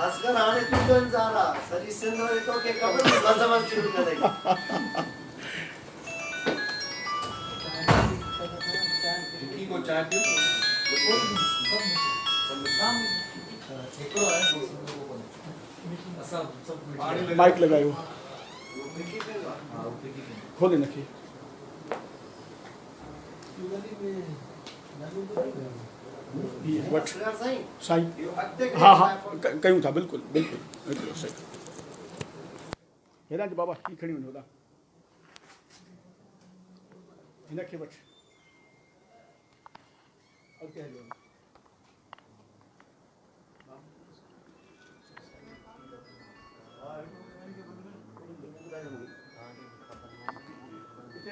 असगर आने तू तो इंसारा सरी सिंध में तो के कबर मजमन शुरू कर देगी की को चाय पियो माइक लगायो खोले नखी वट साईं हाँ हाँ कयूं था बिल्कुल बिल्कुल बिल्कुल सही हेरा जी बाबा ही खड़ी वञो था हिनखे वठ अॻिते हलियो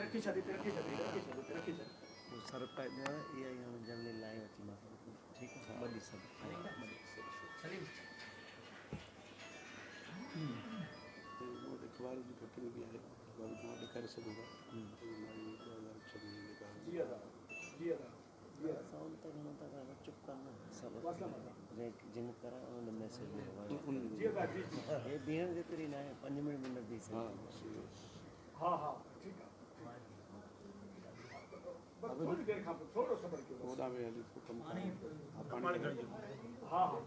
रखी छॾ रखी छॾ रखी छॾ सर पे ये हम जल्दी लाए होती मां ठीक है बड़ी सब सलीम वो अखबार की कटरी भी है बाबू को दिखा सकूंगा जी अदा जी अदा जी अदा साउंड तक न तक चुप करना सब जिन करा उन मैसेज में जी अदा जी ये बीहन जेतरी ना है 5 मिनट में भी हां हां ठीक है थोड़ी देर खां थोड़ो सबर कयो ओदा में हली तो कम पानी खड़ी हां हां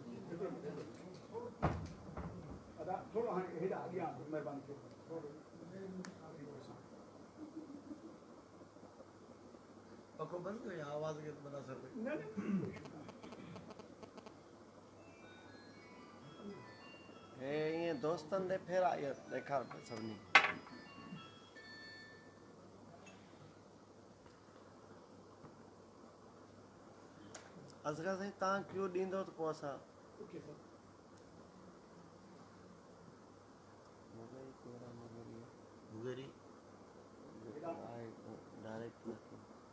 अदा थोड़ो हां हेडा अगियां मेहरबानी कयो पको बंद कयो आवाज के तो बना सर न ए ये दोस्तन दे फेरा ये देखा सबनी असगर से ता क्यों दींदो तो पोसा ओके सर मगरी कोरा मगरी मुगेरी आए डायरेक्ट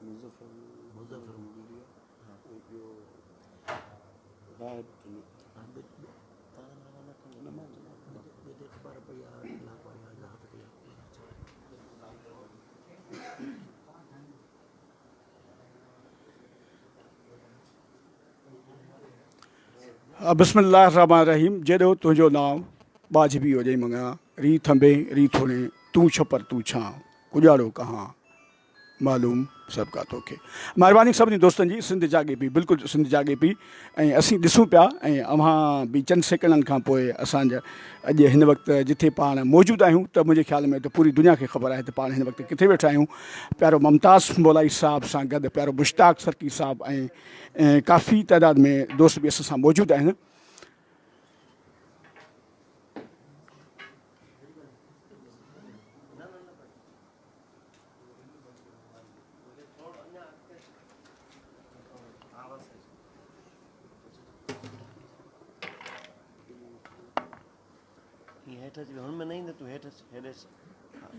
मुजफ्फर मुगेरिया हां जो राहत बेटे पर पया ला पया जहां तक बिस्मिल्लाहिर्रहमानिर्रहीम जेॾो तुंहिंजो नाम बाजबी हुजे मंगा री थंबे री थोड़े तू छपर तू छा गुजारो कहाँ मालूम सबका तोखे महिरबानी सभिनी दोस्तनि जी सिंध जागे पई बिल्कुलु सिंध जागे पई ऐं असीं ॾिसूं पिया ऐं अव्हां बि चंद सेकंडनि खां पोइ असांजा अॼु हिन वक़्तु जिथे पाण मौजूदु आहियूं त मुंहिंजे ख़्याल में त पूरी दुनिया खे ख़बर आहे त पाण हिन वक़्तु किथे वेठा आहियूं प्यारो मुमताज़ मौलाई साहब सां गॾु प्यारो मुश्ताक सरकी साहब ऐं काफ़ी तइदाद में दोस्त बि असां सां मौजूदु आहिनि हेठ हुन में नहीं तू हेठ हेॾे हाँ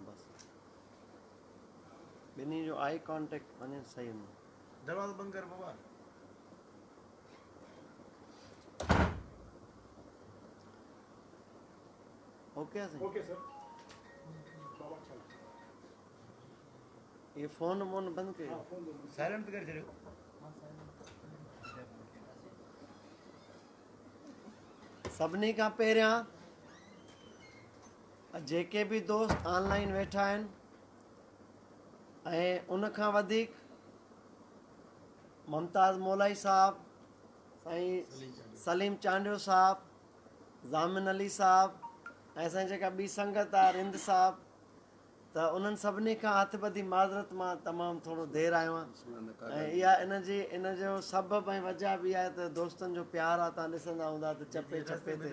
बस बिन्ही जो आई कांटेक्ट वञे सही हूंदो दरवाजा बंद कर बाबा ओके ओके सर ये फोन वोन बंद कयो साइलेंट कर छड़ियो सभिनी खां पहिरियां जेके बि दोस्त ऑनलाइन वेठा आहिनि ऐं उन खां वधीक मुमताज़ मौलाई साहब साईं सलीम चांडियो साहब ज़ामिन अली साहब ऐं असांजी जेका ॿी संगत आहे रिंद साहब त उन्हनि सभिनी खां हथ ॿधी माज़रत मां तमामु थोरो देरि आयो आहियां ऐं इहा इन जो सबबु ऐं वजह बि आहे त दोस्तनि जो प्यारु आहे तव्हां ॾिसंदा हूंदा त चपे चपे ते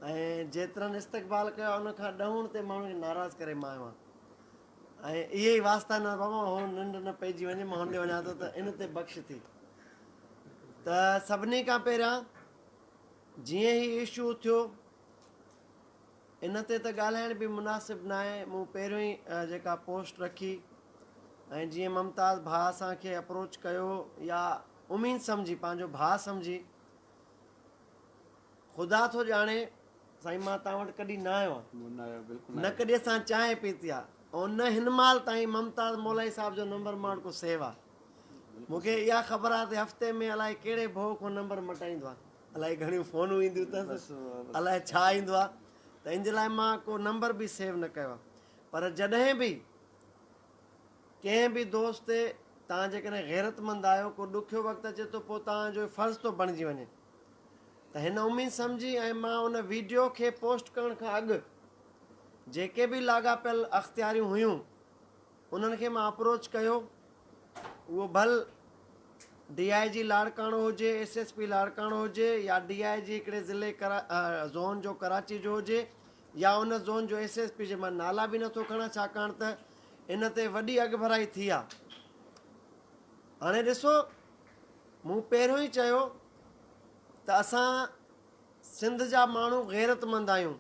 ऐं जेतिरनि इस्तक़बाल कयो उन खां ॾहण ते माण्हुनि खे नाराज़ करे मां आहियो आहियां ऐं इहे ई वास्ता न बाबा हो निंड न पइजी वञे मां होॾे वञा थो त इन ते बख़्श थी त सभिनी खां पहिरियां जीअं ई इशू थियो इन ते त ॻाल्हाइण बि मुनासिबु न आहे मूं पहिरियों ई जेका पोस्ट रखी ऐं जीअं मुमताज़ भाउ असांखे अप्रोच कयो या उमीद सम्झी पंहिंजो भाउ सम्झी ख़ुदा थो ॼाणे साईं मां तव्हां वटि कॾहिं न आयो आहियां न कॾहिं असां चांहि पीती आहे ऐं न हिन महिल ताईं मुमताज़ मौलाई साहब जो नंबर मां को सेव आहे मूंखे इहा ख़बर आहे त हफ़्ते में अलाए कहिड़े भउ को नंबर मटाईंदो आहे अलाए घणियूं फ़ोनूं ईंदियूं अथसि, अलाए छा ईंदो आहे, त इन जे लाइ मां को नंबर बि सेव न कयो आहे। पर जॾहिं बि कंहिं बि दोस्त ते तव्हां जेकॾहिं गैरतमंद आहियो, को ॾुखियो वक़्तु अचे थो, पोइ तव्हांजो फ़र्ज़ु थो बणिजी वञे, त हिन उमेद सम्झी ऐं मां उन वीडियो खे पोस्ट करण खां अॻु जेके बि लाॻापियल अख़्तियारियूं हुयूं उन्हनि खे मां अप्रोच कयो। उहो भल DIG लाड़काणो हुजे, SSP लाड़काणो हुजे, या DIG हिकिड़े ज़िले ज़ोन जो कराची जो हुजे, या उन ज़ोन जो SSP जे मां नाला बि नथो खणां, छाकाणि त इन ते वॾी अॻभराई थी आहे। हाणे ॾिसो, मूं पहिरियों ई चयो त असां सिंध जा माण्हू गैरतमंद आहियूं।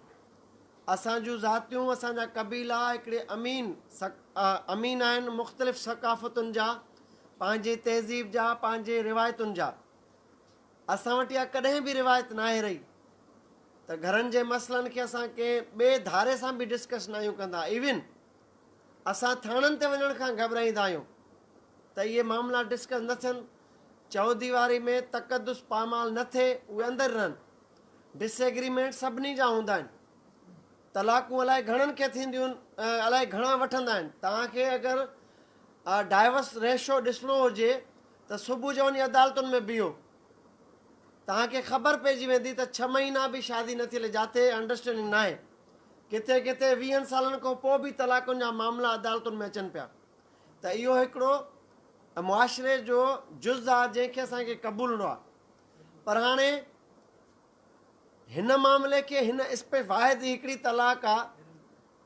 असां जूं ज़ातियूं, असांजा क़बीला हिकिड़े अमीन आहिनि, मुख़्तलिफ़ सक़ाफ़तुनि जा, पंहिंजे तहज़ीब जा, पंहिंजे रिवायतुनि जा। असां वटि इहा कॾहिं बि रिवायत न आहे रही त घरनि जे मसइलनि खे असां कंहिं ॿिए धारे सां बि डिस्कस न आहियूं कंदा। इवन असां थाणनि ते वञण खां घबराईंदा आहियूं त इहे मामला डिस्कस न थियनि, चौदीवारी में तक़दुस पामाल न थिए, उहे अंदरि रहनि। डिसएग्रीमेंट सभिनी जा हूंदा आहिनि, तलाक़ूं अलाए घणनि खे थींदियूं आहिनि, अलाए घणा वठंदा आहिनि। तव्हांखे अगरि डाइवर्स रेशो ॾिसणो हुजे त सुबुह जो वञी अदालतुनि में बीहो, तव्हांखे ख़बर पइजी वेंदी त 6 महीना बि शादी न थियल, जिते अंडरस्टैंडिंग न आहे। किथे किथे 20 सालनि खां पोइ बि तलाकुनि जा मामला अदालतुनि में अचनि पिया। त इहो हिकिड़ो मुआशिरे जो जुज़ आहे जंहिंखे असांखे क़बूलणो आहे। पर हाणे हिन मामले खे हिन वाहिद हिकिड़ी तलाक आहे,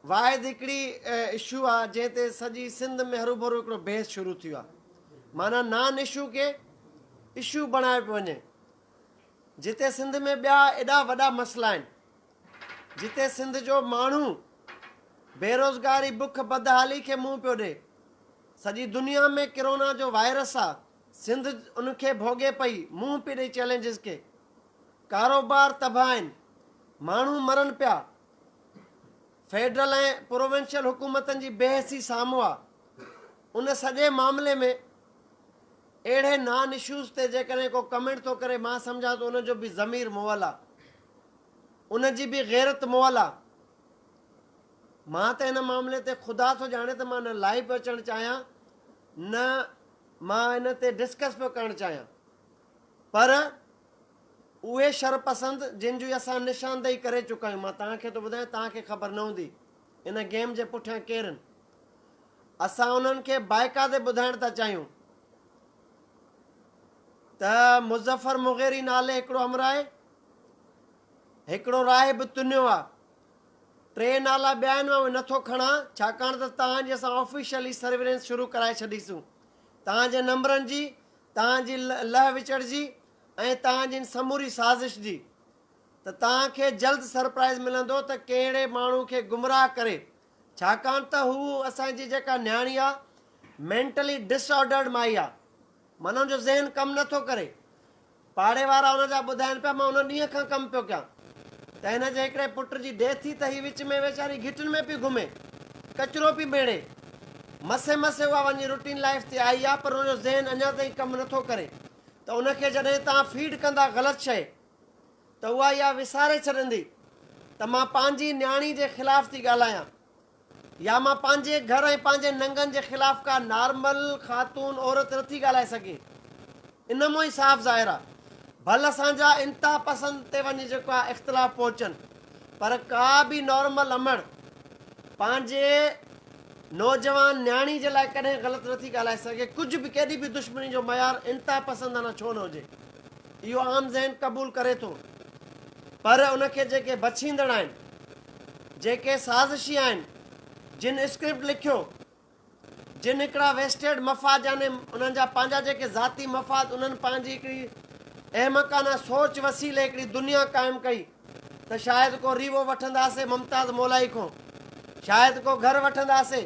वाहिद हिकिड़ी इशू आहे जंहिं ते सॼी सिंध में हरू भरू हिकिड़ो बहस शुरू थियो आहे। माना नॉन इशू खे इशू बणाए पियो वञे, जिते सिंध में ॿिया एॾा वॾा मसइला आहिनि, जिते सिंध जो माण्हू बेरोज़गारी, बुख, बदहाली खे मुंहुं पियो ॾिए। सॼी दुनिया में किरोना जो वायरस आहे, सिंध उनखे भोॻे पई, मुंहुं पई ॾेई चैलेंजिस खे। कारोबार तबाह आहिनि, माण्हू मरनि पिया, फेडरल ऐं प्रोविंशियल हुकूमतनि जी बेहसी साम्हूं आहे। उन सॼे मामले में अहिड़े नॉन इशूज़ ते जेकॾहिं को कमेंट थो करे, मां सम्झां थो उनजो बि ज़मीर मुअल आहे, उनजी बि गैरत मुअल आहे। मां त हिन मामले ते ख़ुदा थो ॼाणे त मां न लाइव अचणु चाहियां, न मां हिन ते डिस्कस पियो करणु चाहियां। पर उहे शरपसंद जिन जी असां निशानदेही करे चुका आहियूं, मां तव्हांखे थो ॿुधायां, तव्हांखे ख़बर न हूंदी इन गेम जे पुठियां केरु आहिनि। असां उन्हनि खे बाइकादे ॿुधाइण था चाहियूं त मुज़फ़र मुग़ेरी नाले हिकिड़ो अमर आहे, हिकिड़ो राहिब तुनियो आहे, 3 नाला ॿिया आहिनि, मां उहे नथो खणां, छाकाणि त तव्हांजी असां ऑफिशियली सर्विलेंस शुरू कराए छॾीसूं, तव्हांजे नंबरनि जी, तव्हांजी लह विचड़ जी ऐं तव्हांजी समूरी साज़िश जी। त तव्हांखे जल्द सरप्राइज़ मिलंदो त कहिड़े माण्हू खे गुमराह करे, छाकाणि त हू असांजी जेका न्याणी आहे मेंटली डिसऑर्डर्ड माई आहे, माना हुनजो ज़हन कमु नथो करे। पाड़े वारा हुनजा ॿुधाइनि पिया, मां हुन ॾींहं खां कमु पियो कयां त हिन जे हिकिड़े पुट जी डेथ थी, त हीअ विच में वेचारी घिटियुनि में पई घुमे, कचिरो पई ॿेड़े, मसे मसे उहा वञी रूटीन लाइफ ते आई आहे, पर हुनजो ज़हन अञा ताईं कमु नथो करे। त उनखे जॾहिं तव्हां फीड कंदा ग़लति शइ, त उहा इहा विसारे छॾंदी त मां पंहिंजी न्याणी जे ख़िलाफ़ु थी ॻाल्हायां, या मां पंहिंजे घर ऐं पंहिंजे नंगनि जे ख़िलाफ़ु का नॉर्मल ख़ातून औरत नथी ॻाल्हाए सघे। इन मां ई साफ़ ज़ाहिर आहे, भल असांजा इंतिहा पसंद ते वञी जेको आहे इख़्तिलाफ़ पहुचनि, पर का बि नॉर्मल अमड़ पंहिंजे नौजवान न्याणी जे लाइ कॾहिं ग़लति नथी ॻाल्हाए सघे। कुझु बि केॾी बि दुश्मनी जो मयार इंतिहा पसंदि छो न हुजे, इहो आम ज़हन क़बूल करे थो। पर उनखे जेके बछींदड़ आहिनि, जेके साज़िशी आहिनि, जिन स्क्रिप्ट लिखियो, जिन हिकिड़ा वेस्टेड मफ़ाद यानी उन्हनि जा पंहिंजा जेके ज़ाती मफ़ाद, उन्हनि पंहिंजी हिकिड़ी अहमकाना सोच वसीले हिकिड़ी दुनिया क़ाइमु कई त शायदि को रीवो वठंदासीं मुमताज़ मौलाई खां, शायदि को घरु वठंदासीं,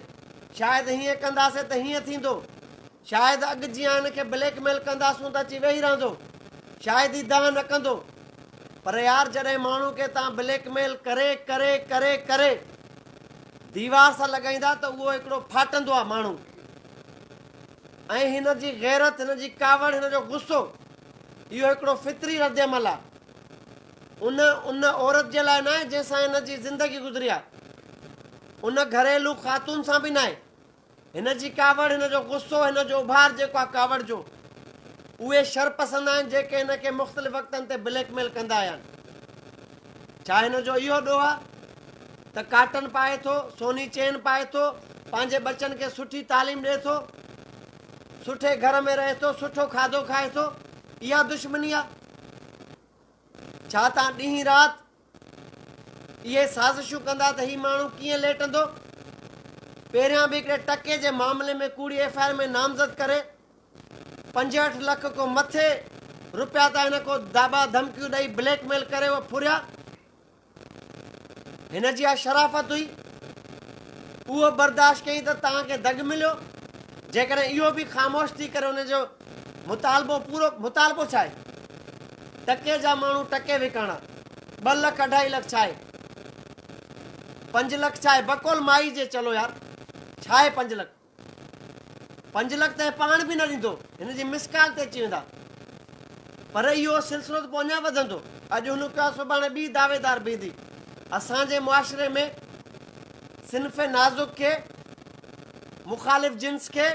शायदि हीअं कंदासीं त हीअं थींदो, शायदि अॻु जीअं हिनखे ब्लैकमेल कंदासूं त अची वेही रहंदो, शायदि ही दाह न कंदो। पर यार जॾहिं माण्हू खे तव्हां ब्लैकमेल करे करे करे करे दीवार सां लॻाईंदा त उहो हिकिड़ो फाटंदो आहे माण्हू। ऐं हिन जी गैरत, हिन जी कावड़, हिन जो गुस्सो, इहो हिकिड़ो फितरी रद्द अमल आहे। उन औरत जे लाइ न आहे जंहिंसां हिन जी ज़िंदगी गुज़री आहे, उन घरेलू ख़ातून सां बि न आहे। हिन जी कावड़, हिन जो गुस्सो, हिन जो उभार जेको आहे कावड़ जो, उहे शरपसंद आहिनि जेके हिन खे मुख़्तलिफ़ वक़्तनि ते ब्लैकमेल कंदा आया आहिनि। छा हिन जो इहो ॾोह आहे त काटन पाए थो, सोनी चेन पाए थो, पंहिंजे बचनि खे सुठी तालीम ॾिए थो, सुठे घर में रहे थो, सुठो खाधो खाए थो? इहा दुश्मनी आहे? छा तव्हां ॾींहुं राति इहे साज़िशूं कंदा त हीउ माण्हू कीअं लेटंदो? पहिरियां बि हिकिड़े टके जे मामले में कूड़ी FIR में नामज़द करे 65 लख खां मथे रुपया त हिन को दाबा धमकियूं ॾेई ब्लैकमेल करे उहे फुरिया। हिन जी शराफ़त हुई, उहो बर्दाश्त कई त तव्हांखे दग मिलियो। जेकॾहिं इहो बि ख़ामोश थी करे हुनजो मुतालबो पूरो, मुतालबो छा आहे? टके जा माण्हू टके विकिणा, 2 लख 2.5 लख छा आहे? 5 लख छा आहे? बकोल माई जे चलो यार, छा आहे 5 लख? 5 लख त पाण बि न ॾींदो, हिन जी मिसकाल ते अची वेंदा। पर इहो सिलसिलो त पोइ अञा वधंदो। अॼु हुन कयो, सुभाणे ॿी दावेदार बीहंदी। असांजे मुआशिरे में सिन्फ़ नाज़ुक खे, मुख़ालिफ़ जिन्स खे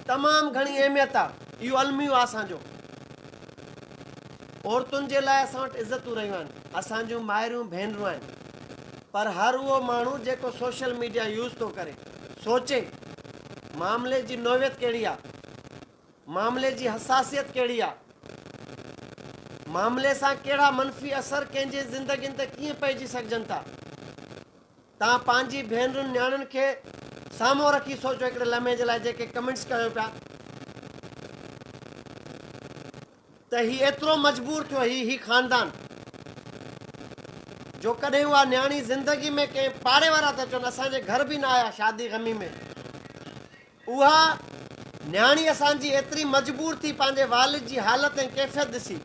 तमामु घणी अहमियत आहे। इहो अलमियो आहे असांजो। औरतुनि जे लाइ असां वटि इज़तूं रहियूं आहिनि, असांजूं माइरूं भेनरूं आहिनि। पर हर उहो माण्हू जेको सोशल मीडिया यूज़ थो करे, सोचे मामले जी नोवियत कहिड़ी आहे, मामले जी हसासियत कहिड़ी आहे, मामले सां कहिड़ा मनफ़ी असर कंहिंजे ज़िंदगियुनि ते कीअं पइजी सघजनि था। तव्हां पंहिंजी भेनरुनि न्याणियुनि खे साम्हूं रखी सोचो हिकिड़े लम्हे जे लाइ, जेके कमेंट्स कयो पिया त हीउ एतिरो मजबूर थियो, ही ख़ानदान जो कॾहिं उहा न्याणी ज़िंदगी में कंहिं पाड़े वारा था चवनि, असांजे घर बि न आया शादी गमी में, उहा न्याणी असांजी एतिरी मजबूर थी पंहिंजे वालिद जी हालत ऐं कैफ़ियत ॾिसी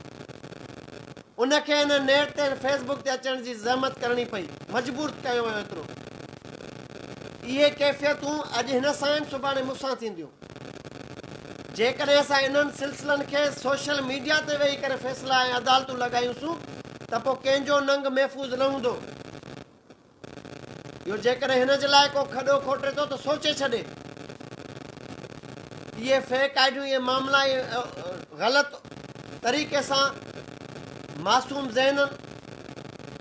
उनखे हिन नेट ते फेसबुक ते अचण जी ज़हमत करणी पई, मजबूर कयो वियो एतिरो। इहे कैफ़ियतूं अॼु हिन सां आहिनि, सुभाणे मूंसां थींदियूं। जेकॾहिं असां इन्हनि सिलसिलनि खे सोशल मीडिया ते वेही करे फ़ैसिला ऐं अदालतूं लॻायूंसीं त पोइ कंहिंजो नंग महफ़ूज़ न हूंदो। इहो जेकॾहिं हिन जे लाइ को खॾो खोटे थो त सोचे छॾे। इहे फेक आइडियूं, इहे मामला, इहे ग़लति तरीक़े सां मासूम ज़हननि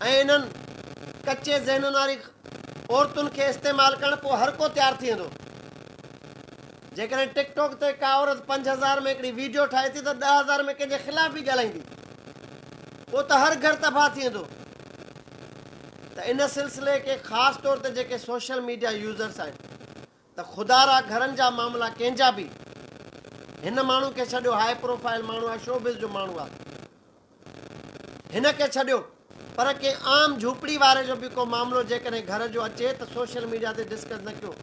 ऐं इन्हनि कचे ज़हननि वारी औरतुनि खे इस्तेमालु करणु पोइ हर को तयारु थी वेंदो। जेकॾहिं टिकटॉक ते का औरत 5000 में हिकिड़ी वीडियो ठाहे थी त 10,000 में कंहिंजे ख़िलाफ़ बि ॻाल्हाईंदी, पोइ त हर घर तबाह थी वेंदो। त इन सिलसिले खे ख़ासि तौर ते जेके सोशल मीडिया यूज़र्स आहिनि, त ख़ुदारा घरनि जा मामला कंहिंजा बि, हिन माण्हू खे छॾियो, हाई प्रोफाइल माण्हू आहे, शोबिज़ जो माण्हू आहे, हिन खे छॾियो, पर कंहिं आम झूपड़ी वारे जो बि को मामिलो जेकॾहिं घर जो अचे त सोशल मीडिया ते डिस्कस न कयो,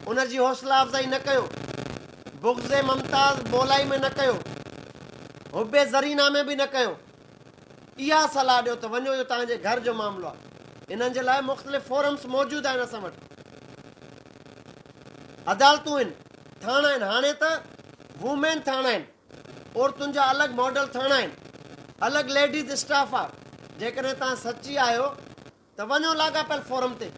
उनजी हौसला अफ़ज़ाई न कयो, बुग़्ज़े मुमताज़ बोलाई में न कयो, हुबे ज़रीना में बि न कयो। इहा सलाह ॾियो त वञो, इहो तव्हांजे घर जो मामिलो आहे। इन्हनि जे लाइ मुख़्तलिफ़ फोरम्स मौजूदु आहिनि असां वटि, अदालतूं आहिनि, थाणा आहिनि। हाणे त वूमेन थाणा आहिनि, औरतुनि जा अलॻि मॉडल थाणा आहिनि, अलॻि लेडीज़ स्टाफ आहे। जेकॾहिं तव्हां सची आहियो त वञो लाॻापियल फोरम ते।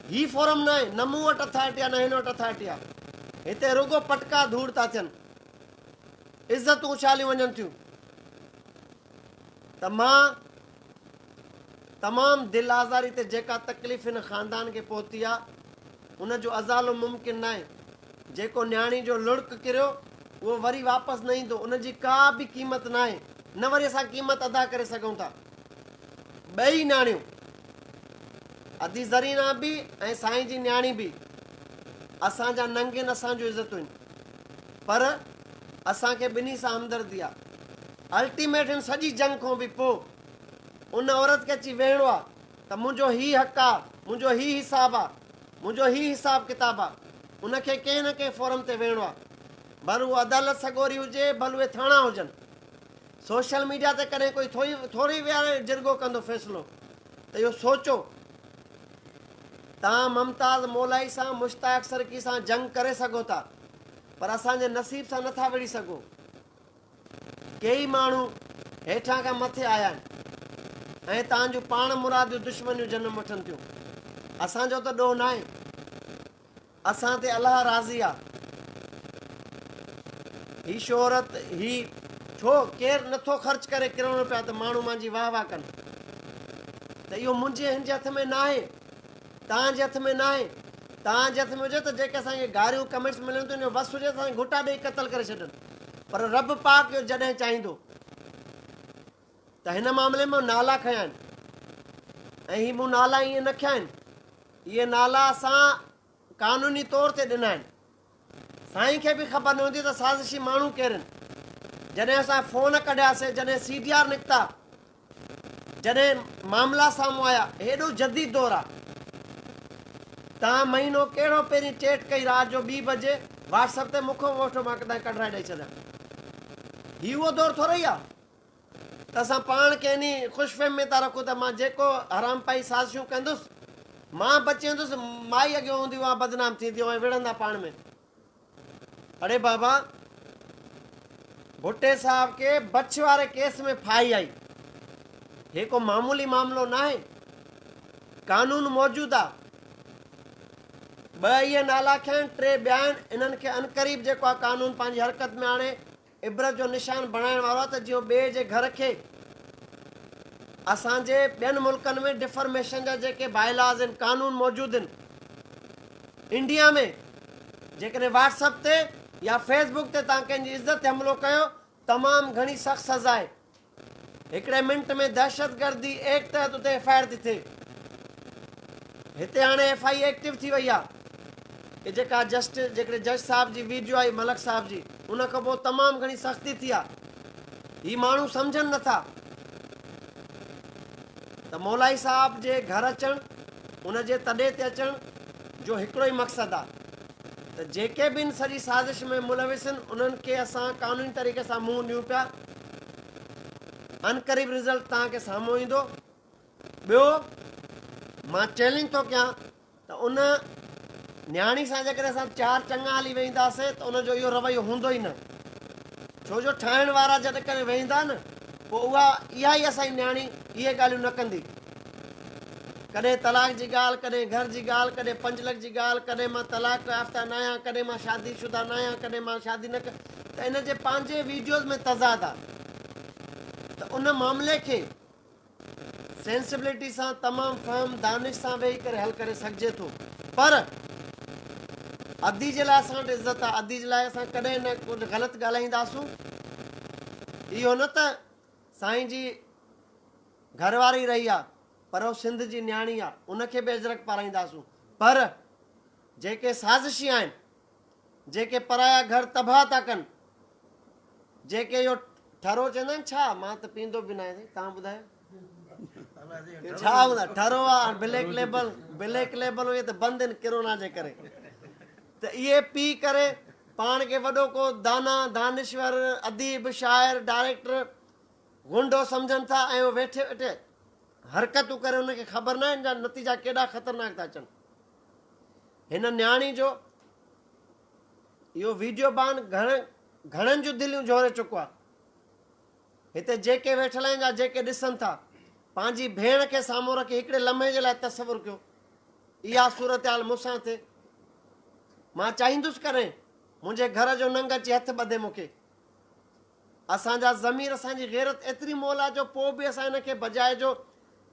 ही फोरम न आहे, न मूं वटि अथॉरिटी आहे, न हिन वटि अथॉरिटी आहे। हिते रुगो पटका धूड़ था थियनि, इज़तूं उछालियूं वञनि थियूं। त मां तमामु दिलि आज़ारी ते जेका तकलीफ़ हिन ख़ानदान खे पहुती आहे, उनजो अज़ालो मुमकिन न आहे। जेको न्याणी जो लुड़क किरियो उहो वरी वापसि न ईंदो, उनजी का बि क़ीमत न आहे, न वरी असां क़ीमत अदा करे सघूं था। ॿई न्याणियूं, अदी ज़रीना बि ऐं साईं जी न्याणी बि, असांजा नंग आहिनि, असांजूं इज़तूं आहिनि, पर असांखे ॿिन्ही सां हमदर्दी आहे। अल्टीमेट हिन सॼी जंग खां बि पोइ उन औरत खे अची वेहणो आहे त मुंहिंजो हीउ हक़ु आहे, मुंहिंजो हीउ हिसाबु आहे, मुंहिंजो हीउ हिसाबु किताबु आहे। उनखे कंहिं न कंहिं फोरम ते वेहणो आहे, भले उहा अदालत सॻोरी हुजे, भले उहे थाणा हुजनि। सोशल मीडिया ते कॾहिं कोई थोरी विहारे जिरगो कंदो फ़ैसिलो, त इहो सोचो। तव्हां मुमताज़ मौलाई सां, मुश्ताक सरकी सां जंग करे सघो था, पर असांजे नसीब सां नथा विड़ी सघो। कई माण्हू हेठां खां मथे आया आहिनि, ऐं तव्हांजूं पाण मुरादियूं दुश्मनियूं जनम वठनि थियूं। असांजो त ॾोह न आहे, असां ते अलाह राज़ी आहे। ही शोहरत ही छो केरु नथो ख़र्च करे किरोड़ रुपया त माण्हू मुंहिंजी वाह वाह कनि। त इहो मुंहिंजे हिन जे हथ में न आहे, तव्हांजे हथ में न आहे। तव्हांजे हथ में हुजे त जेके असांखे गारियूं कमेंट्स मिलनि थियूं, बसि हुजे त असांखे घुटा ॾेई क़तल करे छॾनि। पर रब पाक जॾहिं चाहींदो त हिन मामले में नाला खयां आहिनि, ऐं ही मूं नाला ईअं न खया आहिनि, इहे नाला असां कानूनी तौर ते ॾिना आहिनि। साईं खे बि ख़बर न हूंदी त साज़िशी माण्हू केरु आहिनि। जॾहिं असां फ़ोन कढियासीं, जॾहिं CDR निकिता, जॾहिं मामला साम्हूं आया, हेॾो जदीद दौर आहे। तव्हां महीनो कहिड़ो पहिरीं चेट कई राति जो 2 बजे WhatsApp ते मूंखे वठो, मां कॾहिं कढाए ॾेई छॾियां। हीउ उहो दौरु थोरो ई आहे त असां पाण खे इन ख़ुशफ़हमी में था रखूं त मां जेको हराम पाई साज़िशूं कंदुसि, मां बची वेंदुसि, माई अॻियां हूंदी उहा बदनाम थींदियूं ऐं विढ़ंदा पाण में। अड़े बाबा, भुट्टे साहब के बछ वारे केस में फाई आई, हे को मामूली मामलो न आहे। कानून मौजूदु आहे। 2 इहे नाला खया आहिनि, 3 ॿिया आहिनि। इन्हनि खे अनक़रीब जेको आहे कानून पंहिंजी हरकत में आणे इबरत जो निशान बणाइण वारो आहे, त जीअं ॿिए जे घर खे असांजे ॿियनि मुल्कनि में डिफॉर्मेशन जा जेके बाइलाज़ आहिनि, कानून मौजूदु आहिनि। इंडिया में जेकॾहिं WhatsApp ते या Facebook ते तव्हां कंहिंजी इज़त ते हमिलो कयो, तमामु घणी सख़्तु सज़ा आहे। हिकिड़े मिंट में दहशतगर्दी एक्ट तहत उते FIR थी थिए। हिते हाणे FI एक्टिव थी वई आहे। जेका जेकॾहिं जज साहब जी वीडियो आई, मलक साहब जी, उन खां पोइ तमामु घणी सख़्ती थी आहे। ही माण्हू सम्झनि नथा त मौलाई साहब जे घर अचणु, उन जे तॾे ते अचण जो हिकिड़ो ई मक़सदु आहे त जेके बि इन सॼी साज़िश में मुलविस आहिनि, उन्हनि खे असां कानूनी तरीक़े सां मुंहुं ॾियूं पिया। अनक़रीब रिज़ल्ट तव्हांखे साम्हूं ईंदो। ॿियो, मां चैलेंज थो कयां त उन न्याणी सां जेकॾहिं असां 4 चङा हली वेंदासीं त उनजो इहो रवैयो हूंदो ई न। छो जो ठाहिण वारा जॾहिं करे वेंदा न, पोइ उहा इहा ई असांजी न्याणी इहे ॻाल्हियूं न कंदी। कॾहिं तलाक जी ॻाल्हि, कॾहिं घर जी ॻाल्हि, कॾहिं 5 लख जी ॻाल्हि, कॾहिं मां तलाक याफ़्ता न आहियां, कॾहिं मां शादीशुदा न आहियां, कॾहिं मां शादी न कई। त इन जे पंहिंजे वीडियोज़ में तज़ाद आहे। त उन मामले खे सेंसिबिलिटी सां, तमामु फ़हम दानिश सां वेही करे हल करे सघिजे थो। पर अदी जे लाइ असां वटि इज़त आहे। अदी जे लाइ असां कॾहिं न कुझु ग़लति ॻाल्हाईंदासूं। इहो न त साईं जी घरवारी रही आहे, पर उहो सिंध जी न्याणी आहे, उनखे बि अजरक पाराईंदासूं। पर जेके साज़िशी आहिनि, जेके पराया घर तबाह था कनि, जेके इहो ठरो चवंदा आहिनि, छा मां त पींदो बि न आहियां, तव्हां ॿुधायो छा ॿुधायो? ठरो आहे, ब्लैक लेबल हुजे त बंदि आहिनि किरोना जे करे। त इहे पी करे पाण खे वॾो को दानिश्वर, अदीब, शाइर, डायरेक्टर, गुंडो सम्झनि था, ऐं वेठे वेठे हरकतूं करे उनखे ख़बर न आहिनि जा नतीजा केॾा ख़तरनाक था अचनि। हिन न्याणी जो इहो वीडियो बान घणनि जूं दिलियूं झोरे चुको आहे। हिते जेके वेठल आहिनि या जेके ॾिसनि था, पंहिंजी भेण खे साम्हूं रखी हिकिड़े लम्हे जे लाइ तसवुरु कयो इहा सूरत हाल मूंसां थिए। मां चाहींदुसि करे मुंहिंजे घर जो नंग अची हथु ॿधे मूंखे। असांजा ज़मीर, असांजी गैरत एतिरी मोल आहे जो पोइ बि असां हिनखे बजाए जो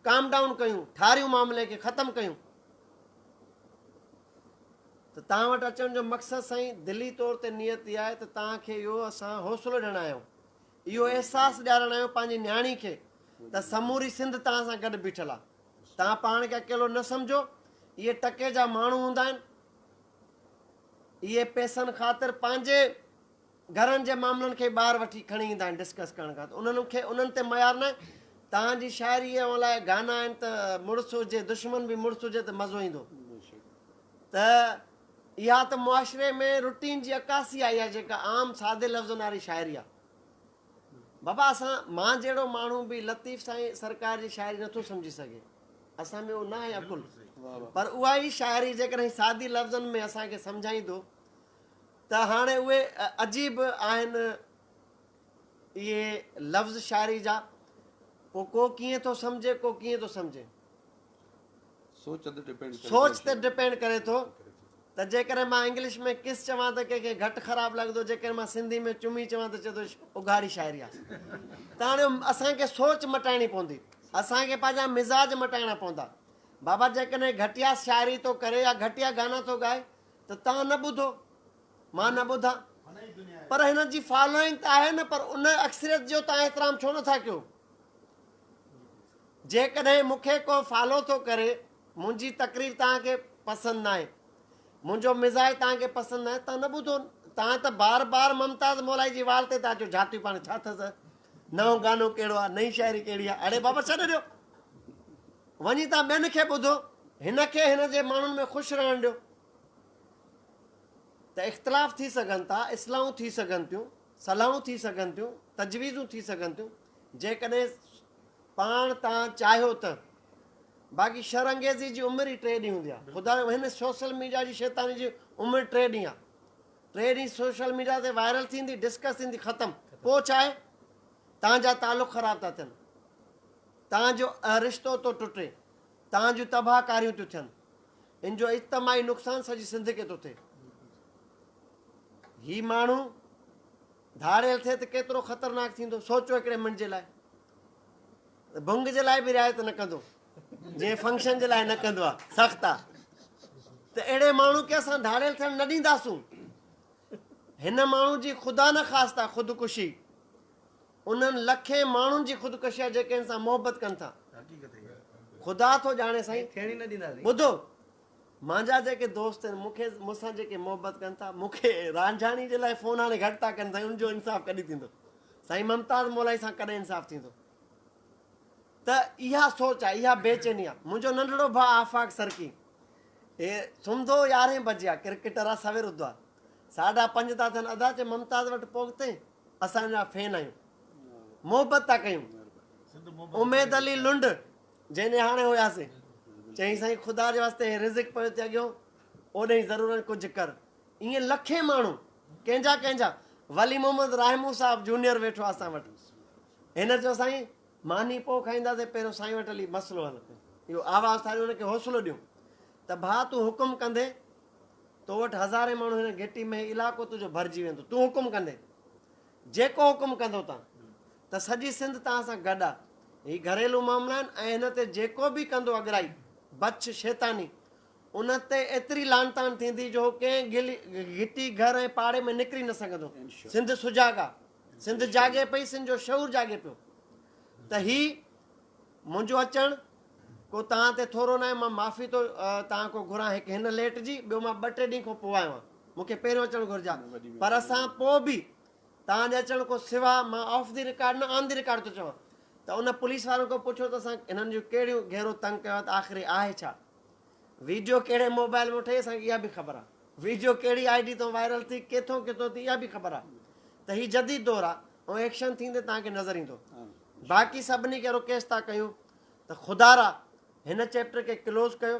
काम डाउन कयूं, ठारियूं मामले खे ख़तमु कयूं। त तव्हां वटि अचण जो मक़सदु साईं दिली तौर ते नियत इहा आहे त तव्हांखे इहो असां हौसलो ॾियणु आहियूं, इहो अहसासु ॾियारणु आहियूं पंहिंजी न्याणी खे त समूरी सिंध तव्हां सां गॾु बीठल आहे। तव्हां पाण खे अकेलो न सम्झो। इहे टके जा माण्हू हूंदा आहिनि, इहे पैसनि ख़ातिर पंहिंजे घरनि जे मामलनि खे ॿाहिरि वठी खणी ईंदा आहिनि डिस्कस करण खां। उन्हनि ते मयार न। तव्हांजी शाइरीअ लाइ गाना आहिनि त मुड़ुसु हुजे, दुश्मन बि मुड़ुसु हुजे त मज़ो ईंदो। त इहा त मुआशिरे में रुटीन जी अकासी आई आहे, जेका आम सादे लफ़्ज़नि वारी शाइरी आहे। बाबा मां जहिड़ो माण्हू बि लतीफ़ साईं सरकार जी शाइरी नथो सम्झी सघे, असां में उहो न आहे अकुल। पर उहा ई शाइरी जेकॾहिं सादी लफ़्ज़नि में असांखे सम्झाईंदो त हाणे उहे अजीब आहिनि इहे लफ़्ज़ शाइरी जा। पोइ को कीअं थो सम्झे, को कीअं थो सम्झे। सोच ते डिपेंड सोच ते डिपेंड करे थो। त जेकॾहिं मां इंग्लिश में किस चवां त कंहिंखे घटि ख़राबु लॻंदो, जेकॾहिं मां सिंधी में चुमी चवां त चए थो उघाड़ी शाइरी आहे। त हाणे असांखे सोच मटाइणी पवंदी, असांखे पंहिंजा मिज़ाज मटाइणा पवंदा। बाबा जेकॾहिं घटिया शाइरी थो करे या घटिया गाना थो ॻाए त तव्हां न ॿुधो, मां न ॿुधां, पर हिन जी फॉलोइंग त आहे न, पर उन अक्सरियत जो तव्हां एतिराम छो नथा कयो। जेकॾहिं मूंखे को फॉलो थो करे, मुंहिंजी तकरीर तव्हांखे पसंदि न आहे, मुंहिंजो मिज़ाज तव्हांखे पसंदि न आहे, तव्हां न ॿुधो। तव्हां त बार बार मुमताज़ मौलाई जी वाल ते था अचो, जाती पाण छा अथसि, नओं गानो कहिड़ो आहे, नई शाइरी कहिड़ी आहे। अड़े बाबा छॾे ॾियो, वञी तव्हां ॿियनि खे ॿुधो, हिन खे हिन जे माण्हुनि में ख़ुशि रहणु ॾियो। त इख़्तिलाफ़ थी सघनि था, इस्लाहूं थी सघनि थियूं, सलाहूं थी सघनि थियूं, तजवीज़ूं थी सघनि थियूं, जेकॾहिं पाण तव्हां चाहियो त। बाक़ी शरअंगेज़ी जी उमिरि ई 3 ॾींहं हूंदी आहे। ख़ुदा हिन सोशल मीडिया जी शैतानी जी उमिरि 3 ॾींहं आहे। 3 ॾींहं सोशल मीडिया ते वायरल थींदी, डिस्कस थींदी, ख़तमु। पोइ छा आहे, तव्हांजा तालुक ख़राबु था थियनि, तव्हांजो रिश्तो थो टुटे, तव्हां जूं तबाहकारियूं थियूं थियनि, इन जो इज्तमाही नुक़सानु सॼी सिंध खे थो थिए। ही माण्हू धाड़ियल थिए त केतिरो ख़तरनाक थींदो, सोचो हिकिड़े मिंट जे लाइ। भुंग जे लाइ बि रिआयत न कंदो, जीअं फंक्शन जे लाइ न कंदो आहे, सख़्तु आहे। त अहिड़े माण्हू खे असां धाड़ियल थियणु न ॾींदासूं। हिन माण्हू जी ख़ुदा न ख़ास्ता ख़ुदकुशी उन्हनि लखे माण्हुनि जी ख़ुदकुशी आहे जेके हिन सां मोहबत कनि था। ख़ुदा थो ॼाणे साईं, थियणी न ॾींदासीं। ॿुधो, मुंहिंजा जेके दोस्त आहिनि, मूंसां जेके मोहबत कनि था, मूंखे रांझाणी जे लाइ फ़ोन हाणे घटि था कनि साईं, उनजो इंसाफ़ कॾहिं थींदो? साईं मुमताज़ मौलाई सां कॾहिं इंसाफ़ थींदो? त इहा सोच आहे, इहा बेचैनी आहे। मुंहिंजो नंढड़ो भाउ आफ़ाक़ सरकी, हे सुम्हंदो 11 बजे आहे, क्रिकेटर आहे, सवेर उथंदो आहे, 5:30 था थियनि, अदा चए मुमताज़ वटि पहुते, असां हिनजा फैन आहियूं, मोहबत था कयूं। उमेद अली लुंड जंहिंजे हाणे हुयासीं, चई साईं ख़ुदा जे वास्ते रिज़िक पियो थिए अॻियो, ओॾे ज़रूरत कुझु कर। ईअं लखे माण्हू, कंहिंजा कंहिंजा। वली मोहम्मद राहिमू साहिबु जूनियर वेठो आहे असां वटि, हिन चयो साईं मानी पोइ खाईंदासीं, पहिरियों साईं वटि हली मसइलो हल, इहो आवाज़ु ठाहे हुनखे हौसलो ॾियूं। त भाउ तूं हुकुम कंदे, तो वटि हज़ारे माण्हू हिन घिटी में इलाइक़ो तुंहिंजो भरिजी वेंदो। तूं हुकुम कंदे, जेको हुकुम कंदो तव्हां, त सॼी सिंध तव्हां सां गॾु आहे। ही घरेलू मामला आहिनि, ऐं हिन ते जेको बि कंदो अॻिराई बच शैतानी, उन ते एतिरी लानतान थींदी जो कंहिं घिटी घर ऐं पाड़े में निकिरी न सघंदो। सिंध सुजाग आहे, सिंध जागे पई, सिंध जो शऊर जागे पियो। त ही मुंहिंजो अचणु को तव्हां ते थोरो न आहे, मां माफ़ी थो तव्हां खां घुरां हिकु हिन लेट जी, ॿियो मां 2-3 ॾींहं खां पोइ आयो आहियां, मूंखे पहिरियों अचणु घुरिजे आहे। पर असां पोइ बि तव्हांजे अचण खां सवाइ मां ऑफ दी रिकॉर्ड न ऑन दी रिकॉर्ड थो चवां, त उन पुलिस वारनि खां पुछो त असां हिननि जूं कहिड़ियूं घेरो तंग कयो आहे, त आख़िरी आहे छा, वीडियो कहिड़े मोबाइल में ठही, असांखे इहा बि ख़बर आहे, वीडियो कहिड़ी ID तां वायरल थी, किथां किथां थी, इहा बि ख़बर आहे। त हीउ जदीद दौरु आहे, ऐं एक्शन थींदे तव्हांखे नज़र ईंदो। बाक़ी सभिनी खे रिक्वेस्ट था कयूं त ख़ुदारा हिन चैप्टर खे क्लोज़ कयो,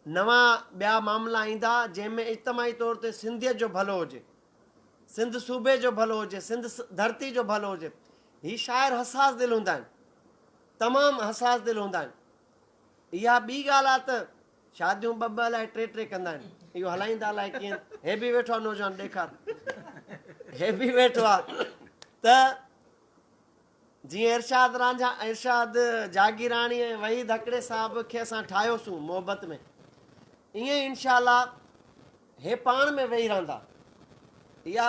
नवां ॿिया मामला ईंदा जंहिंमें इज्तमाही तौर ते सिंधियत जो भलो हुजे, सिंध सूबे जो भलो हुजे, सिंध धरती जो भलो हुजे। ही शाइर हसास दिलि हूंदा आहिनि, तमामु हसास दिलि हूंदा आहिनि। इहा ॿी ॻाल्हि आहे त शादियूं 2-2 अलाए 3-3 कंदा आहिनि, इहो हलाईंदा अलाए कीअं। हे बि वेठो आहे नौजवान, ॾेखार, हे बि वेठो आहे। त जीअं इरशाद जागीराणी ऐं वहीद हकड़े साहिब खे असां ठाहियोसीं मोहबत में, ईअं ई इनशाअल्लाह हे पाण में वेही रहंदा। इहा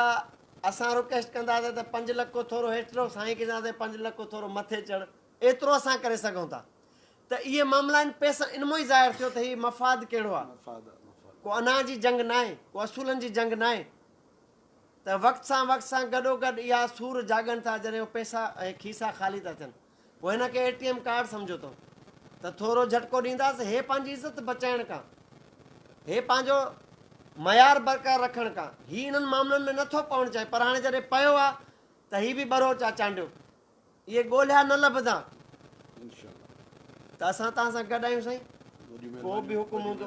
असां रिक्वेस्ट कंदासीं त 5 लख थोरो हेठि रहो, साईं खे चवंदासीं 5 लख थोरो मथे चढ़, एतिरो असां करे सघूं था। त इहे मामला आहिनि, पैसा इन मां ई ज़ाहिर थियो त हीउ मफ़ाद कहिड़ो आहे। को अनाज जी जंग न आहे, को असूलनि जी जंग न आहे। त वक़्त सां गॾोगॾु इहा सूर जाॻनि था, जॾहिं पैसा ऐं खीसा ख़ाली था थियनि, पोइ हिन खे ATM कार्ड सम्झो अथऊं त थोरो झटको ॾींदासीं। हे पंहिंजी इज़त बचाइण खां, हे पंहिंजो मयार बरक़रार रखण खां, हीउ इन्हनि मामलनि में नथो पवणु चाहे, पर हाणे जॾहिं पियो आहे त हीउ बि बरोच आहे चांडियो, इहे ॻोल्हिया न लभंदा। त असां तव्हां सां गॾु आहियूं साईं, को बि हुकुम हूंदो।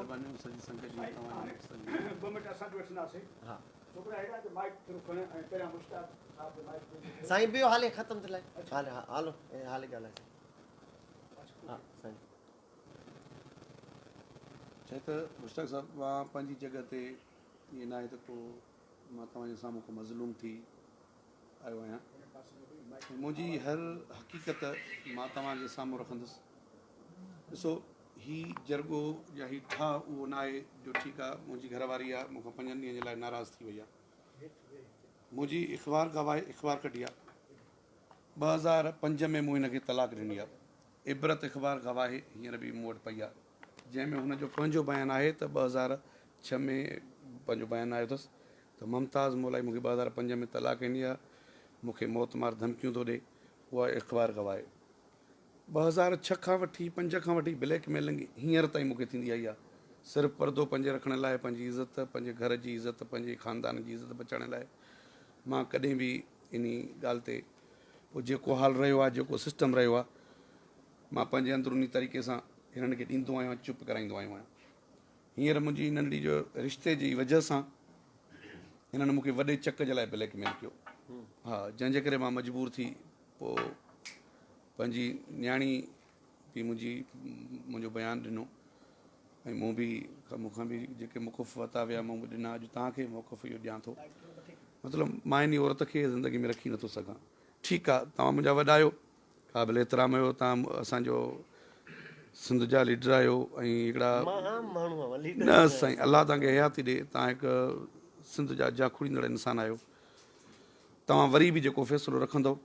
2 मिंट असां वठंदासीं। हा, छोकिरा हेॾा त माइक थोरो खणे ऐं पहिरियां मुश्ताक साईं बियो हाले ख़तमु थी लाइ हाले हालो हाले ॻाल्हाए हा साईं छा त मुश्ताक साहिबु मां पंहिंजी जॻह ते ईअं न आहे त को मां तव्हांजे साम्हूं को मज़लूम थी आयो आहियां मुंहिंजी हर हक़ीक़त मां तव्हांजे साम्हूं रखंदुसि ॾिसो हीउ जरगो या हीउ ठाह उहो न आहे जो ठीकु आहे मुंहिंजी घरवारी आहे मूंखां 5 ॾींहंनि जे लाइ नाराज़ थी वई आहे मुंहिंजी इख़बार गवाह इख़बार कढी आहे 2005 में मूं हिनखे तलाक ॾिनी आहे इबरत इख़बार गवाह हींअर बि मूं वटि पई आहे जंहिंमें हुनजो पंहिंजो बयानु आहे त 2006 में पंहिंजो बयानु आयो अथसि त मुमताज़ मौलाई मूंखे 2005 में तलाक ॾिनी आहे मूंखे मौतमार धमकियूं थो ॾिए उहा इख़बार गवाह 2006 खां वठी 5 खां वठी ब्लैकमेलिंग हींअर ताईं मूंखे थींदी आई आहे सिर्फ़ु परदो पंजे रखण लाइ पंहिंजी इज़त पंहिंजे घर जी इज़त पंहिंजे ख़ानदान जी इज़त बचाइण लाइ मां कॾहिं बि इन ॻाल्हि ते पोइ जेको हाल रहियो आहे जेको सिस्टम रहियो आहे मां पंहिंजे अंदरूनी तरीक़े सां हिननि खे ॾींदो आहियां चुप कराईंदो आहियां हींअर मुंहिंजी नंढड़ी जो रिश्ते जी वजह सां हिननि मूंखे वॾे चक जे लाइ ब्लैकमेल कयो हा जंहिंजे करे मां मजबूर थी पोइ पंहिंजी न्याणी बि मुंहिंजो बयानु ॾिनो ऐं मूं बि मूंखां बि जेके मुख़फ़ वरिता विया मूं बि ॾिना अॼु तव्हांखे मुख़फ़ इहो ॾियां थो मतिलबु मां इन औरत खे ज़िंदगी में रखी नथो सघां ठीकु आहे तव्हां मुंहिंजा वॾा आहियो क़ाबिल एतिराम आहियो तव्हां असांजो सिंध जा लीडर आहियो ऐं हिकिड़ा न साईं अलाह तव्हांखे हयाती ॾिए तव्हां हिकु सिंध जा जाखुड़ींदड़ इंसान आहियो तव्हां वरी बि जेको फ़ैसिलो रखंदव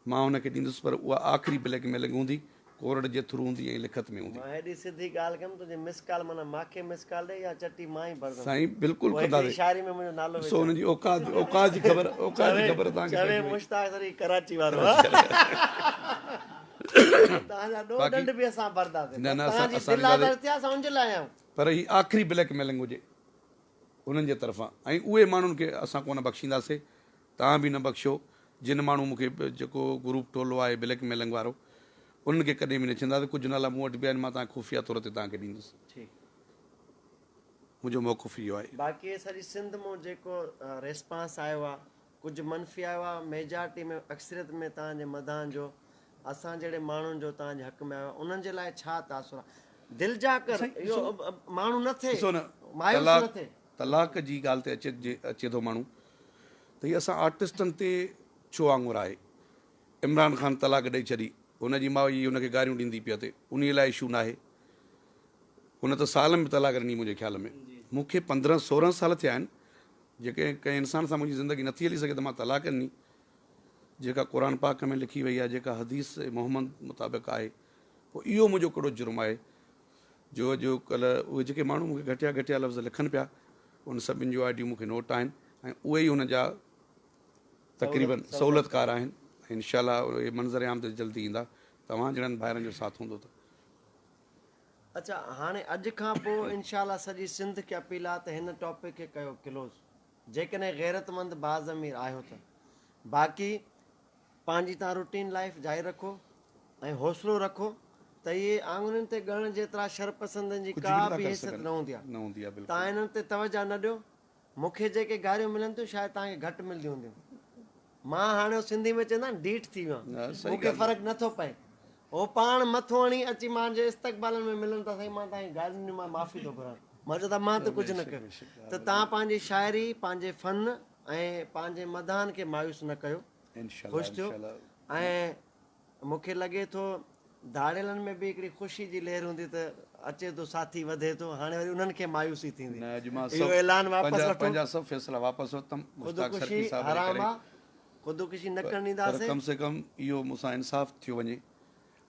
मां हुनखे ॾींदुसि पर उहा आख़िरी ब्लैकमेलिंग हूंदी कोर्ट जे थ्रू हूंदी ऐं लिखत में हूंदी हेॾी सिधी ॻाल्हि कयमि तुंहिंजी मिस कॉल माना मूंखे मिस कॉल ॾे या चटी मां ई भरंदुमि साईं बिल्कुलु कंदासीं शायरी में मुंहिंजो नालो ॾिसो हुनजी औकात जी ख़बर चवे मुश्ताक सरी कराची वारो तव्हांजा ॾो ॾंड बि असां भरंदासीं तव्हांजी दिलादर थिया असां उनजे लाइ आहियूं पर ही आख़िरी ब्लैकमेलिंग हुजे उन्हनि जे तरफ़ां ऐं उहे माण्हुनि खे असां कोन बख़्शींदासीं तव्हां बि न बख़्शियो जिन माण्हू मूंखे जेको ग्रुप टोलो आहे ब्लैकमेलिंग वारो उन्हनि खे कॾहिं बि न चवंदासीं कुझु नाला मूं वटि बि आहिनि मां तव्हांखे खुफ़िया तौर ते तव्हांखे ॾींदुसि मुंहिंजो मौक़ुफ़ इहो आहे बाक़ी सॼी सिंध मां जेको रिस्पॉन्स आयो आहे कुझु मनफ़ी आयो आहे मेजॉरिटी में अक्सरियत में तव्हांजे मदान जो असां जहिड़े माण्हुनि जो तव्हांजे हक़ में आयो आहे उन्हनि जे लाइ छा तासुर आहे दिलि जा कर इहो माण्हू न थिए मायूस न थिए तलाक जी ॻाल्हि ते अचे थो माण्हू त हीअ असां आर्टिस्टनि ते छो वांगुरु आहे इमरान ख़ान तलाक ॾेई छॾी हुनजी माउ ई हुनखे गारियूं ॾींदी पिया ते उन लाइ इशू न आहे हुन त साल में तलाक ॾिनी मुंहिंजे ख़्याल में मूंखे 15-16 साल थिया आहिनि जेके कंहिं इंसान सां मुंहिंजी ज़िंदगी नथी हली सघे त मां तलाक ॾिनी जेका क़ुर पाक में लिखी वई आहे जेका हदीस मोहम्मद मुताबिक़ आहे पोइ इहो मुंहिंजो कहिड़ो जुर्म आहे जो कल्ह उहे जेके माण्हू मूंखे घटिया घटिया लफ़्ज़ लिखनि पिया उन सभिनि जूं आइडियूं मूंखे नोट आहिनि ऐं उहे ई हुन जा तक़रीबन सहूलियतकार आहिनि ऐं इनशाला उहे मंज़र आम ते जल्दी ईंदा तव्हां जहिड़नि भाइरनि जो साथ हूंदो त अच्छा हाणे अॼु खां पोइ इनशाला सॼी सिंध खे अपील आहे त हिन टॉपिक खे कयो क्लोज़ जेकॾहिं गैरतमंद बाज़ अमीर आहियो त बाक़ी पंहिंजी तव्हां रूटीन लाइफ जारी रखो ऐं हौसलो रखो त इहे आङुरियुनि ते ॻणण जेतिरा शरपसंदनि जी का बि हैसियत न हूंदी आहे तव्हां हिननि ते तवजा न ॾियो मूंखे जेके गारियूं मिलनि थियूं शायदि तव्हांखे घटि मिलंदियूं हूंदियूं मां हाणे सिंधी में चवंदा आहिनि डीठ थी वियो आहियां मूंखे फ़र्क़ु नथो पए उहो पाण मथो हणी अची मुंहिंजे इस्तक़बालनि में मिलनि था साईं मां तव्हांजी ॻाल्हियुनि मां माफ़ी थो घुरां मां चयो त मां त कुझु न कयो त तव्हां पंहिंजी शाइरी पंहिंजे फ़न ऐं पंहिंजे मदान खे मायूस न कयो ख़ुशि थियो ऐं मूंखे लॻे थो धाड़ेलनि में बि हिकिड़ी ख़ुशी जी लहर हूंदी त अचे थो साथी वधे थो हाणे वरी उन्हनि खे मायूसी थींदी इहो ऐलान वापसि वठो ख़ुदकुशी न करणु ॾींदासीं कम से कम इहो मूंसां इंसाफ़ थियो वञे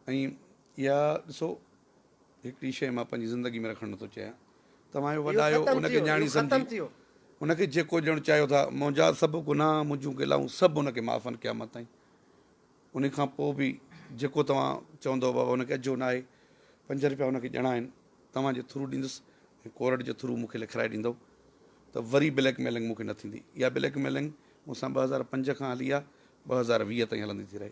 ऐं इहा ॾिसो हिकिड़ी शइ मां पंहिंजी ज़िंदगी में रखणु नथो चाहियां तव्हां जो वॾा आहियो उनखे ॼाणी सम्झी उनखे जेको ॼण चाहियो था मुंहिंजा सभु गुनाह मुंहिंजूं गिलाऊं सभु उनखे माफ़ आहिनि क़यामत ताईं उन खां पोइ बि जेको तव्हां चवंदव बाबा हुनखे अॼो न आहे 5 रुपया हुनखे ॼणा आहिनि तव्हांजे थ्रू ॾींदुसि ऐं कोर्ट जे थ्रू मूंखे लिखाए ॾींदव त वरी ब्लैकमेलिंग मूंखे न थींदी इहा ब्लैकमेलिंग मूंसां 2005 खां हली आहे 2020 ताईं हलंदी थी रहे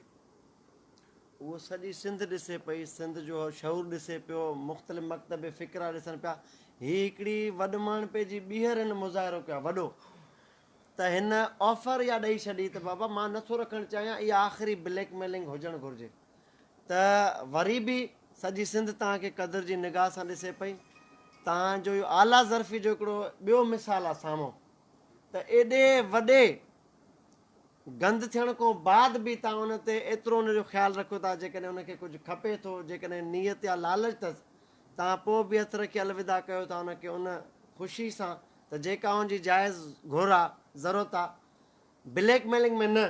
उहो सॼी सिंध ॾिसे पई सिंध जो शऊर ॾिसे पियो मुख़्तलिफ़ मकतब फ़िक्रा ॾिसनि पिया हीअ हिकिड़ी वॾमाण पंहिंजी ॿीहर हिन मुज़ाहिरो कयो आहे वॾो त त हिन ऑफर इहा ॾेई छॾी त बाबा मां नथो रखणु चाहियां, इहा आख़िरी ब्लैकमेलिंग हुजणु घुरिजे। त वरी बि सॼी सिंध तव्हांखे क़दुरु जी निगाह सां ॾिसे पई। तव्हांजो इहो आला ज़र्फ़ी जो हिकिड़ो ॿियो मिसाल आहे साम्हूं, त एॾे वॾे गंद थियण खां बाद बि तव्हां उन ते एतिरो उनजो ख़्यालु रखो था। जेकॾहिं उनखे कुझु खपे थो, जेकॾहिं नियत या लालच अथसि, तव्हां पोइ बि हथ रखी अलविदा कयो था उनखे उन ख़ुशी सां, त जेका हुनजी जाइज़ घुर आहे, ज़रूरत आहे, ब्लैकमेलिंग में न,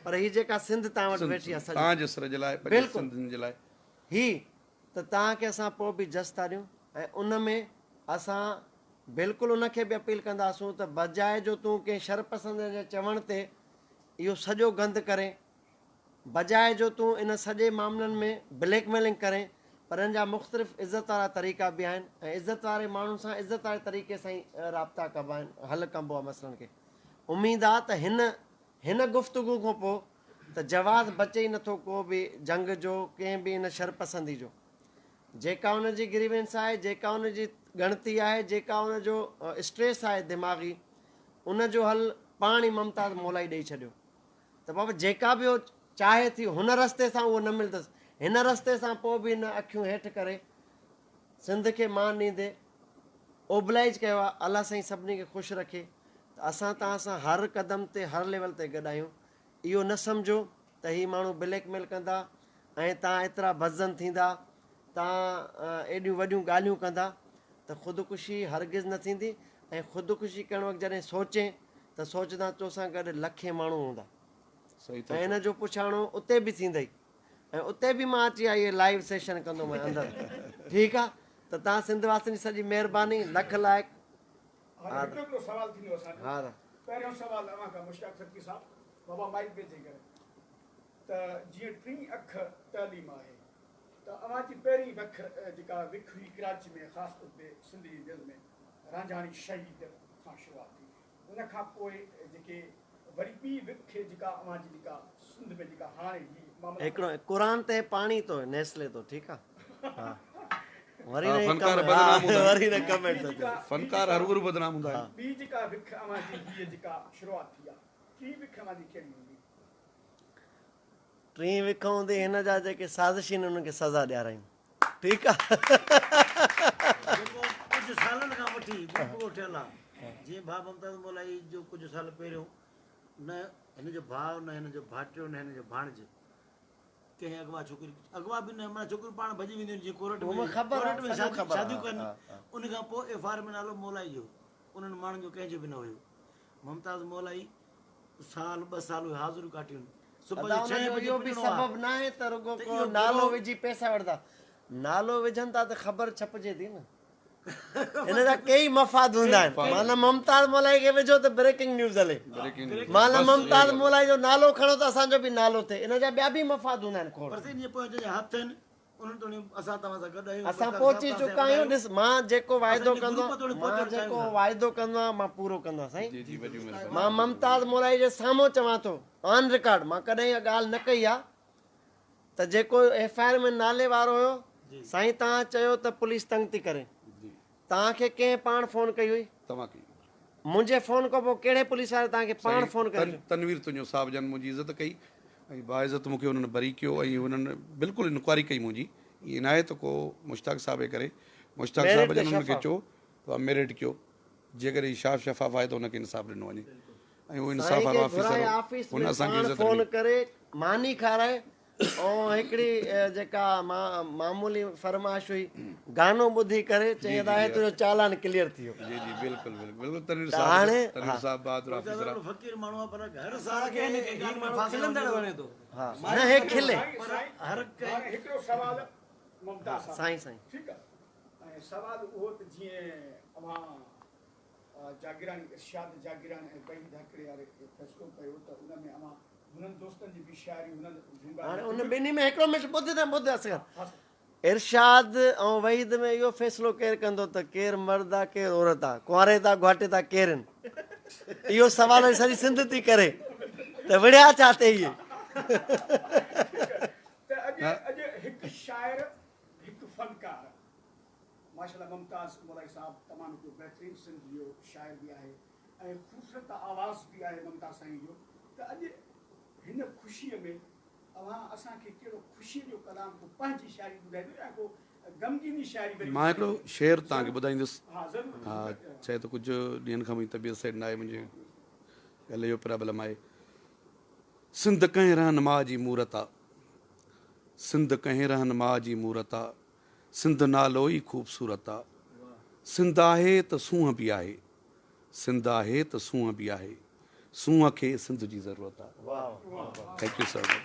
पर हीअ जेका सिंध तव्हां वटि वेठी आहे सॼी, तव्हांजे सर जे लाइ, पंहिंजे बिल्कुलु सिंधियुनि जे लाइ, ही त तव्हांखे असां पोइ बि जस था ॾियूं। ऐं उन में असां बिल्कुलु उनखे बि अपील कंदासूं त बजाए जो तूं कंहिं शरपसंद जे चवण ते इहो सॼो गंद करे, बजाए जो तूं इन सॼे मामलनि में ब्लैकमेलिंग करें, पर हिन जा मुख़्तलिफ़ इज़त वारा तरीक़ा बि आहिनि ऐं इज़त वारे माण्हुनि सां इज़त वारे तरीक़े सां ई राब्ता कबा आहिनि, हल कबो आहे मसइलनि खे। उमेदु आहे त हिन गुफ़्तगू खां पोइ त जवाज़ बचे ई नथो को बि जंग जो, कंहिं बि इन शरपसंदी जो। जेका हुनजी ग्रीवेंस आहे, जेका हुनजी ॻणती आहे, जेका हुनजो स्ट्रेस आहे दिमाग़ी, उनजो हल पाण ई मुमताज़ मोलाई ॾेई छॾियो। त बाबा जेका बि उहो चाहे थी हुन रस्ते सां उहो न मिलंदसि, हिन रस्ते सां पोइ बि हिन अखियूं हेठि करे सिंध खे मान ॾींदे ओबलाइज कयो आहे। अलाह साईं सभिनी खे ख़ुशि रखे। त असां तव्हां सां हर क़दम ते, हर लेवल ते गॾु आहियूं। इहो न सम्झो त हीअ माण्हू ब्लैकमेल कंदा ऐं तव्हां एतिरा बज़न थींदा, तव्हां एॾियूं वॾियूं ॻाल्हियूं कंदा, त ख़ुदिकुशी हरगिज़ न थींदी। ऐं ख़ुदिकुशी करण वक़्तु जॾहिं सोचें त सोचंदा तोसां गॾु लखे माण्हू हूंदा सही ऐं हिन जो पुछाणो उते बि थींदई ऐं उते बि मां अची इहे लाइव सेशन कंदोमांइ अंदरि। ठीकु आहे, त तव्हां सिंध वासियुनि जी सॼी महिरबानी लख लाइक़। हाणे हिकिड़ो सवाल थींदो असांजो। हा पहिरियों सवाल अव्हां खां मुश्ताक सदकी साहब, बाबा माइक पे थी करे, त जीअं टी अख तइलीम आहे, त अव्हां जी पहिरीं जेका विख हुई कराची में, ख़ासि तौर ते सिंध जी दिलि में, रांझाणी शहीद खां शुरूआत थी। उन खां पोइ जेके वरी ॿी विख जेका अव्हां जी जेका सिंध में जेका हाणे जी हिकिड़ो क़ुरान ते पाणी थो नेस्ले थो। ठीकु आहे, हा वरी हा, न फनकार बदनाम हूंदा आहिनि। वरी न कमेंट थो थिए। फनकार हरूभरू बदनाम हूंदा आहिनि। ॿी जेका विख अव्हां जी हीअ जेका शुरूआत थी आहे, टी विख अव्हां जी कहिड़ी हूंदी? टी विख हूंदी हिन जा जेके साज़िशी आहिनि उन्हनि खे सज़ा ॾियारायूं। ठीकु आहे, जेको कुझु सालनि खां वठी गुफ़्तगू थियल आहे, जीअं भाउ मुमताज़ मोलाई जो कुझु साल पहिरियों न हिन जो भाउ, न हिन जो भाटियो, न हिन जो भाणिज कंहिं अॻवा छोकिरी, अॻवा बि न, माना छोकिरियूं पाण भॼी वेंदियूं आहिनि जीअं कोर्ट उहो में, ख़बर आहे, कोर्ट में सॼो ख़बर आहे, शादियूं कनि। हा, हा। उन खां पोइ एफआर में नालो मोलाई जो, उन्हनि माण्हुनि जो कंहिंजो बि न हुयो। मुमताज़ मोलाई साल 2 साल हाज़िरियूं काटियूं। सुबुह जो 6 बजे इहो बि सबबु न आहे त रुगो को नालो विझी पैसा वठंदा। नालो विझनि था त ख़बर छपजे थी न। हिन जा कई मफ़ाद हूंदा आहिनि। माना मुमताज़ मोलाई खे विझो त ब्रेकिंग न्यूज़ हले, माना मुमताज़ मोलाई जो नालो खणो त असांजो बि नालो थिए। इन जा ॿिया बि मफ़ाद हूंदा आहिनि खोड़। पर जीअं पोइ जंहिंजा हथ आहिनि उन्हनि तोणी असां तव्हां सां गॾु आहियूं, असां पहुची चुका आहियूं। ॾिस, मां जेको वाइदो कंदो आहियां, मां जेको वाइदो कंदो आहियां मां पूरो कंदो आहियां साईं। जी जी, वॾी महिरबानी। मां मुमताज़ मोलाई जे साम्हूं चवां थो, ऑन रिकॉर्ड, मां कॾहिं इहा ॻाल्हि न कई आहे त जेको एफआईआर में नाले वारो हुयो, साईं तव्हां चयो त पुलिस तंग थी करे, तव्हांखे कंहिं पाण फ़ोन कई हुई? तव्हां कई मुंहिंजे फ़ोन खां पोइ कहिड़े पुलिस वारे तव्हांखे पाण फ़ोन करे? तनवीर तुंहिंजो साहब जन मुंहिंजी इज़त कई ऐं बाइज़त मूंखे हुननि बरी कयो ऐं हुननि बिल्कुलु इंक्वायरी कई मुंहिंजी। ईअं न आहे त को मुश्ताक साहब जे करे, मुश्ताक साहब जन हुननि खे चयो त मेरिट कयो, जेकॾहिं साफ़ शफ़ाफ़ आहे त हुनखे इंसाफ़ ॾिनो वञे ऐं उहो इंसाफ़ वारो ऑफिसर हुन असांखे इज़त फ़ोन ॾिनी। करे मानी खाराए ऐं हिकिड़ी जेका मामूली फरमाइश हुई, गानो ॿुधी करे चई त आहे तुंहिंजो चालान क्लियर थी वियो। जी जी, बिल्कुलु बिल्कुलु बिल्कुलु। तनवीर हाणे साहब बहादुर ऑफिसर आहे। फ़क़ीर माण्हू आहे, पर हर साल खिलंदड़ वणे थो। न हे खिले हर हाणे हिकिड़ो सवाल मुमताज़ साहब। साईं साईं ठीकु आहे, ऐं सवाल उहो त जीअं अव्हां जागीरानी इर्शाद जागीरानी ऐं ॿई धाकड़े वारे फ़ैसिलो कयो त उन में अव्हां हुननि दोस्तनि जी बि शाइरी, हुननि हाणे उन ॿिन्ही में हिकिड़ो मिनट ॿुध असगर, इरशाद ऐं वहीद में इहो फ़ैसिलो केरु कंदो त केरु मर्द आहे केरु औरत आहे, कुंवारे था घाटे था केरु आहिनि? इहो सवाल सॼी सिंध थी करे त विड़िया छा थिए इहे? त अॼु हिकु शाइर, हिकु फनकार, माशाल्लाह मुमताज़ मोलाई साहब तमामु हिकिड़ो बहितरीनु सिंध जो शाइर बि आहे ऐं ख़ूबसूरत आवाज़ बि आहे ममता साईं जो। त अॼु हिन ख़ुशीअ में तव्हां असांखे कहिड़ो ख़ुशीअ जो कलाम को पंहिंजी शाइरी ॿुधाईंदो या को ग़मगीनी शाइरी वरी मां हिकिड़ो शेर तव्हांखे ॿुधाईंदुसि। हा ज़रूरु हा, चए त कुझु ॾींहंनि खां मुंहिंजी तबियत सेट न आहे, मुंहिंजे गले जो प्रॉब्लम आहे। सिंध कंहिं रहनुमा जी मूरत आहे, सिंध कंहिं रहनुमा जी मूरत आहे, सिंध नालो ई ख़ूबसूरत आहे, सिंध आहे त सूंहं बि आहे, सिंध आहे त सूंहं बि आहे, सूंहं खे सिंध जी ज़रूरत आहे। Thank U sir much.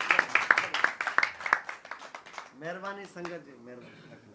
महिरबानी संगत जी, महिरबानी।